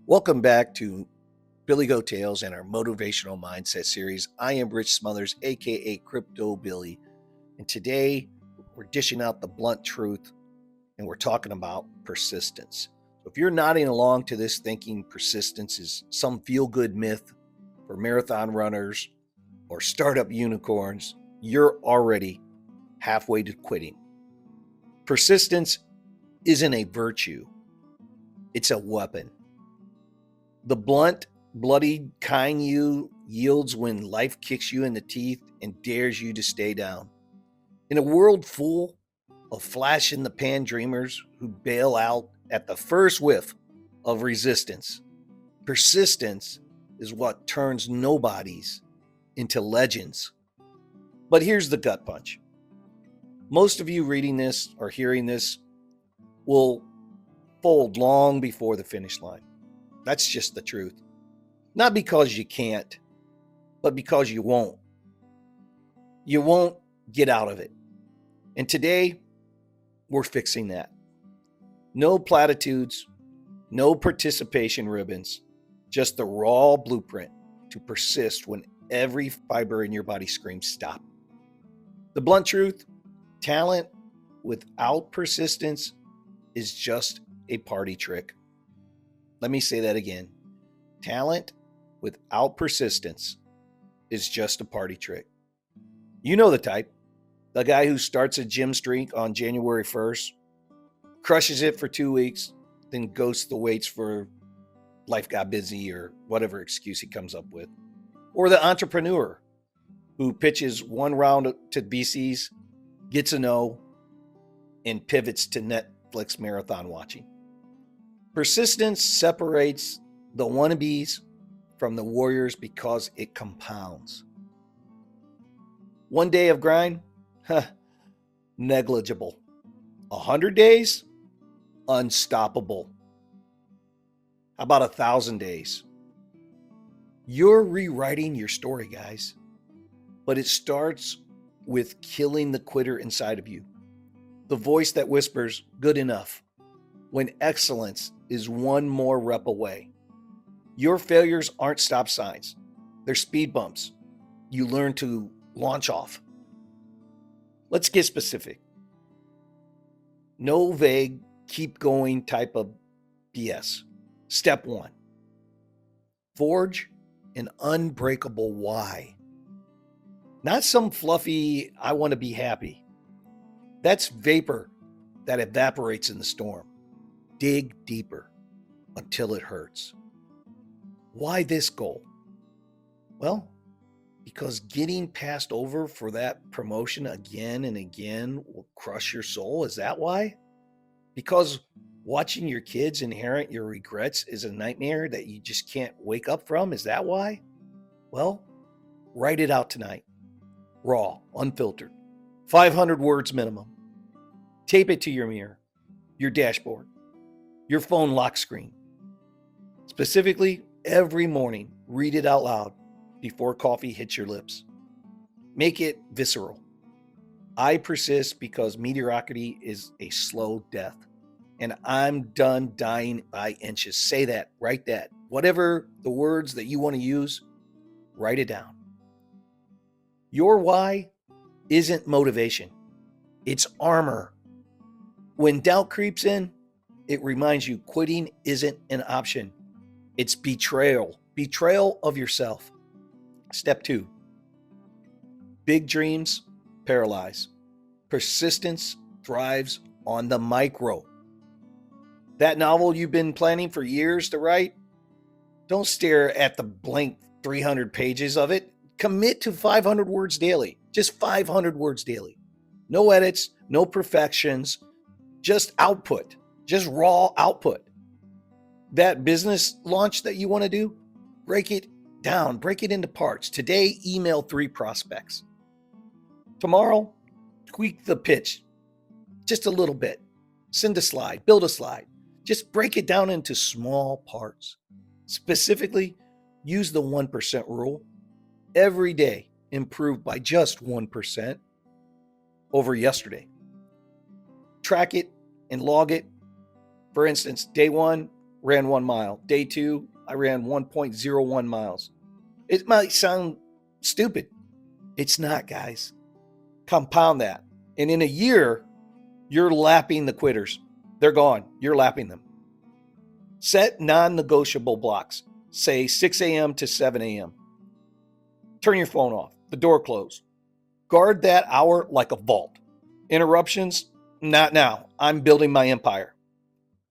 Welcome back to Billy Go Tales and our motivational mindset series. I am Rich Smothers, aka Crypto Billy, and today we're dishing out the blunt truth and we're talking about persistence. So if you're nodding along to this thinking persistence is some feel-good myth for marathon runners or startup unicorns, you're already halfway to quitting. Persistence isn't a virtue, it's a weapon. The blunt, bloodied kind you yields when life kicks you in the teeth and dares you to stay down. In a world full of flash-in-the-pan dreamers who bail out at the first whiff of resistance, persistence is what turns nobodies into legends. But here's the gut punch. Most of you reading this or hearing this will fold long before the finish line. That's just the truth. Not because you can't, but because you won't. You won't get out of it. And today, we're fixing that. No platitudes, no participation ribbons, just the raw blueprint to persist when every fiber in your body screams stop. The blunt truth, talent without persistence is just a party trick. Let me say that again. Talent without persistence is just a party trick. You know the type. The guy who starts a gym streak on January 1st, crushes it for 2 weeks, then ghosts the weights for life got busy or whatever excuse he comes up with. Or the entrepreneur who pitches one round to VCs, gets a no, and pivots to Netflix marathon watching. Persistence separates the wannabes from the warriors because it compounds. One day of grind, negligible. 100 days, unstoppable. How about 1,000 days? You're rewriting your story, guys. But it starts with killing the quitter inside of you. The voice that whispers, good enough, when excellence is one more rep away. Your failures aren't stop signs. They're speed bumps. You learn to launch off. Let's get specific. No vague, keep going type of BS. Step 1. Forge an unbreakable why. Not some fluffy, I want to be happy. That's vapor that evaporates in the storm. Dig deeper until it hurts. Why this goal? Well, because getting passed over for that promotion again and again will crush your soul. Is that why? Because watching your kids inherit your regrets is a nightmare that you just can't wake up from. Is that why? Well, write it out tonight. Raw, unfiltered, 500 words minimum. Tape it to your mirror, your dashboard, your phone lock screen. Specifically, every morning, read it out loud before coffee hits your lips. Make it visceral. I persist because mediocrity is a slow death, and I'm done dying by inches. Say that, write that. Whatever the words that you want to use, write it down. Your why isn't motivation. It's armor. When doubt creeps in, it reminds you quitting isn't an option. It's betrayal. Betrayal of yourself. Step 2. Big dreams paralyze. Persistence thrives on the micro. That novel you've been planning for years to write, don't stare at the blank 300 pages of it. Commit to 500 words daily. Just 500 words daily. No edits, no perfections, just output, just raw output. That business launch that you want to do, break it down, break it into parts. Today, email 3 prospects. Tomorrow, tweak the pitch just a little bit. Send a slide, build a slide. Just break it down into small parts. Specifically, use the 1% rule. Every day, improve by just 1% over yesterday. Track it and log it. For instance, day 1, ran 1 mile. Day 2, I ran 1.01 miles. It might sound stupid. It's not, guys. Compound that. And in a year, you're lapping the quitters. They're gone. You're lapping them. Set non-negotiable blocks. Say 6 a.m. to 7 a.m. Turn your phone off. The door closed. Guard that hour like a vault. Interruptions? Not now. I'm building my empire.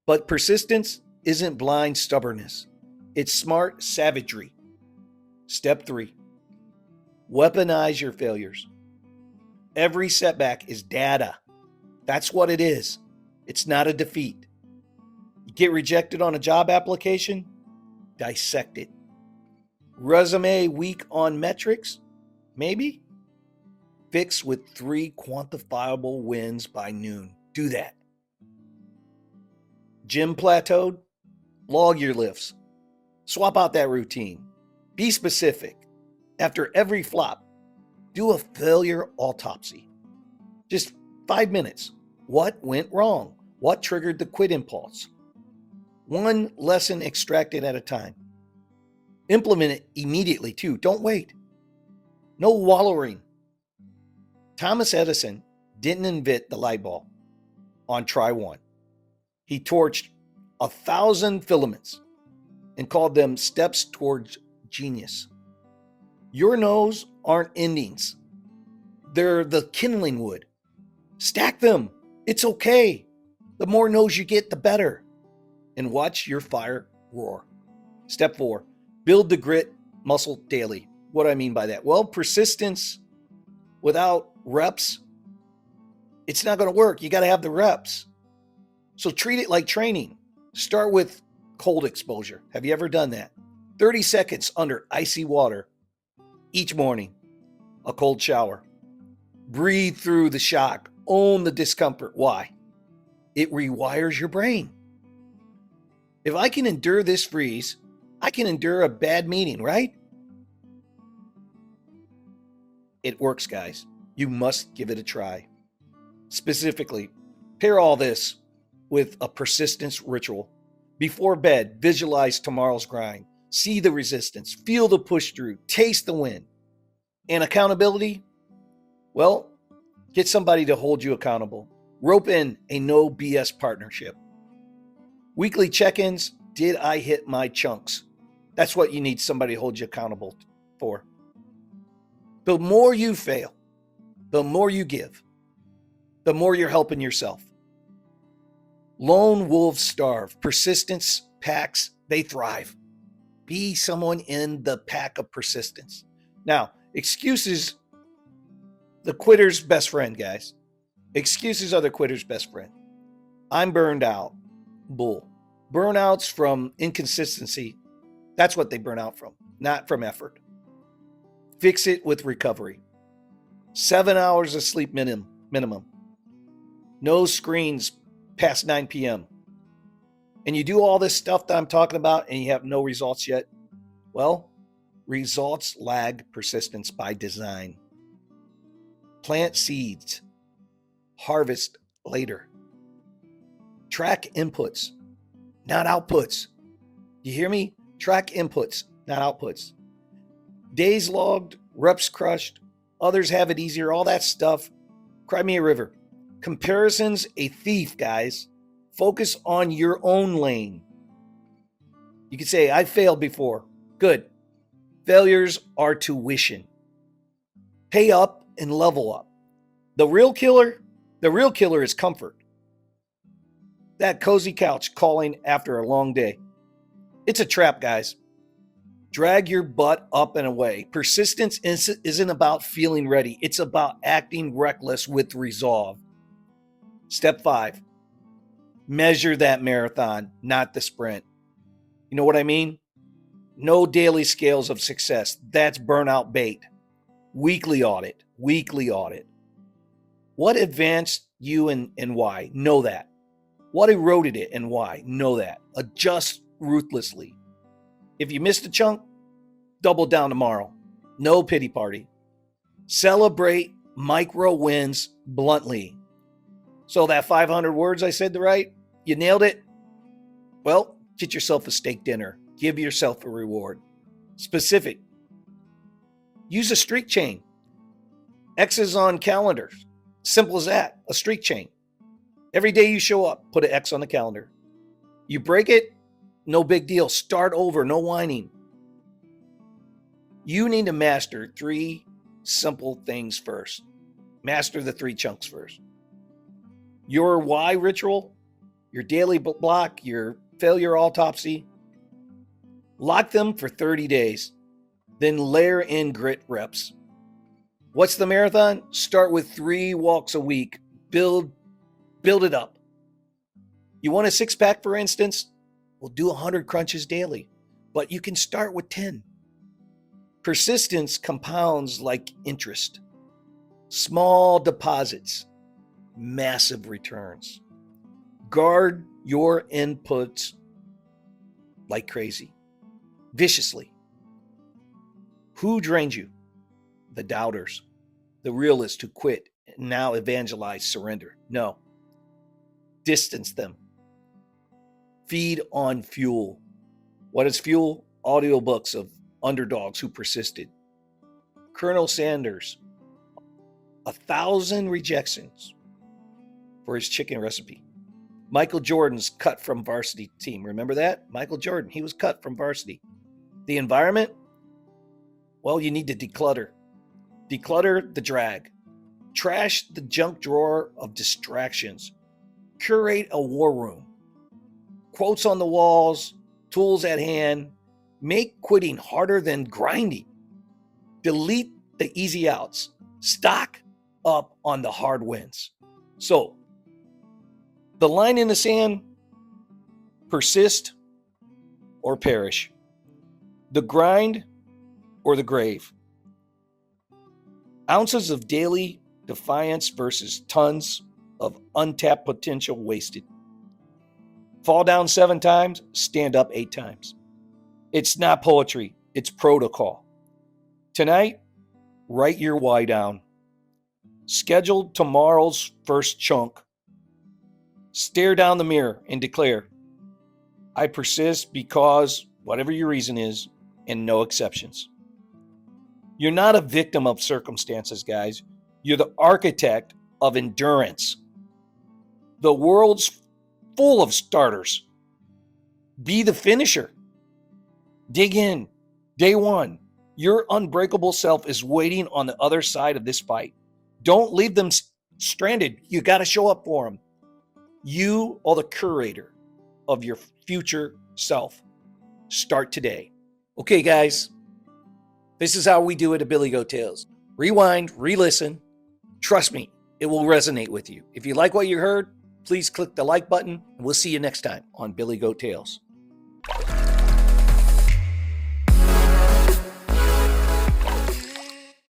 But persistence isn't blind stubbornness. It's smart savagery. Step 3. Weaponize your failures. Every setback is data. That's what it is. It's not a defeat. You get rejected on a job application? Dissect it. Resume weak on metrics? Maybe. Fix with 3 quantifiable wins by noon. Do that. Gym plateaued? Log your lifts. Swap out that routine. Be specific. After every flop, do a failure autopsy. Just 5 minutes. What went wrong? What triggered the quit impulse? One lesson extracted at a time. Implement it immediately too. Don't wait. No wallowing. Thomas Edison didn't invent the light bulb on try 1. He torched 1,000 filaments and called them steps towards genius. Your no's aren't endings. They're the kindling wood. Stack them. It's okay. The more no's you get, the better. And watch your fire roar. Step 4, build the grit muscle daily. What do I mean by that? Well, persistence without reps, it's not going to work. You got to have the reps. So treat it like training. Start with cold exposure. Have you ever done that? 30 seconds under icy water each morning. A cold shower. Breathe through the shock. Own the discomfort. Why? It rewires your brain. If I can endure this freeze, I can endure a bad meeting, right? It works, guys. You must give it a try. Specifically, pair all this with a persistence ritual. Before bed, visualize tomorrow's grind. See the resistance. Feel the push through. Taste the win. And accountability? Well, get somebody to hold you accountable. Rope in a no BS partnership. Weekly check-ins. Did I hit my chunks? That's what you need somebody to hold you accountable for. The more you fail, the more you give, the more you're helping yourself. Lone wolves starve. Persistence packs, they thrive. Be someone in the pack of persistence. Now, excuses, the quitter's best friend, guys. Excuses are the quitter's best friend. I'm burned out. Bull. Burnouts from inconsistency. That's what they burn out from, not from effort. Fix it with recovery. 7 hours of sleep minimum. No screens past 9 p.m. And you do all this stuff that I'm talking about and you have no results yet. Well, results lag persistence by design. Plant seeds. Harvest later. Track inputs, not outputs. You hear me? Track inputs, not outputs. Days logged, reps crushed, others have it easier, all that stuff. Cry me a river. Comparison's a thief, guys. Focus on your own lane. You could say, I failed before. Good. Failures are tuition. Pay up and level up. The real killer is comfort. That cozy couch calling after a long day. It's a trap, guys. Drag your butt up and away. Persistence isn't about feeling ready. It's about acting reckless with resolve. Step 5, measure that marathon, not the sprint. You know what I mean? No daily scales of success. That's burnout bait. Weekly audit. What advanced you and why? Know that. What eroded it and why? Know that. Adjust ruthlessly. If you missed a chunk, double down tomorrow. No pity party. Celebrate micro wins bluntly. So that 500 words I said right, you nailed it. Well, Get yourself a steak dinner. Give yourself a reward. Specific. Use a streak chain. X's on calendars. Simple as that. A streak chain. Every day you show up, put an X on the calendar. You break it, no big deal. Start over, no whining. You need to master 3 simple things first. Master the 3 chunks first. Your why ritual, your daily block, your failure autopsy. Lock them for 30 days. Then layer in grit reps. What's the marathon? Start with 3 walks a week. Build it up. You want a 6-pack, for instance? Well, do 100 crunches daily, but you can start with 10. Persistence compounds like interest. Small deposits, massive returns. Guard your inputs like crazy, viciously. Who drains you? The doubters, the realists who quit and now evangelize surrender. No. Distance them. Feed on fuel. What is fuel? Audiobooks of underdogs who persisted. Colonel Sanders, 1,000 rejections for his chicken recipe. Michael Jordan's cut from varsity team. Remember that? Michael Jordan, he was cut from varsity. The environment? Well, you need to declutter. Declutter the drag. Trash the junk drawer of distractions. Curate a war room. Quotes on the walls, tools at hand. Make quitting harder than grinding. Delete the easy outs. Stock up on the hard wins. So, the line in the sand, persist or perish. The grind or the grave. Ounces of daily defiance versus tons of untapped potential wasted. Fall down 7 times, stand up 8 times. It's not poetry, it's protocol. Tonight, write your why down. Schedule tomorrow's first chunk. Stare down the mirror and declare, I persist because whatever your reason is, and no exceptions. You're not a victim of circumstances, guys. You're the architect of endurance. The world's full of starters. Be the finisher. Dig in. Day 1. Your unbreakable self is waiting on the other side of this fight. Don't leave them stranded. You got to show up for them. You are the curator of your future self. Start today. Okay, guys. This is how we do it at Billy Goat Tales. Rewind, re-listen. Trust me, it will resonate with you. If you like what you heard, please click the like button, and we'll see you next time on Billy Goat Tales.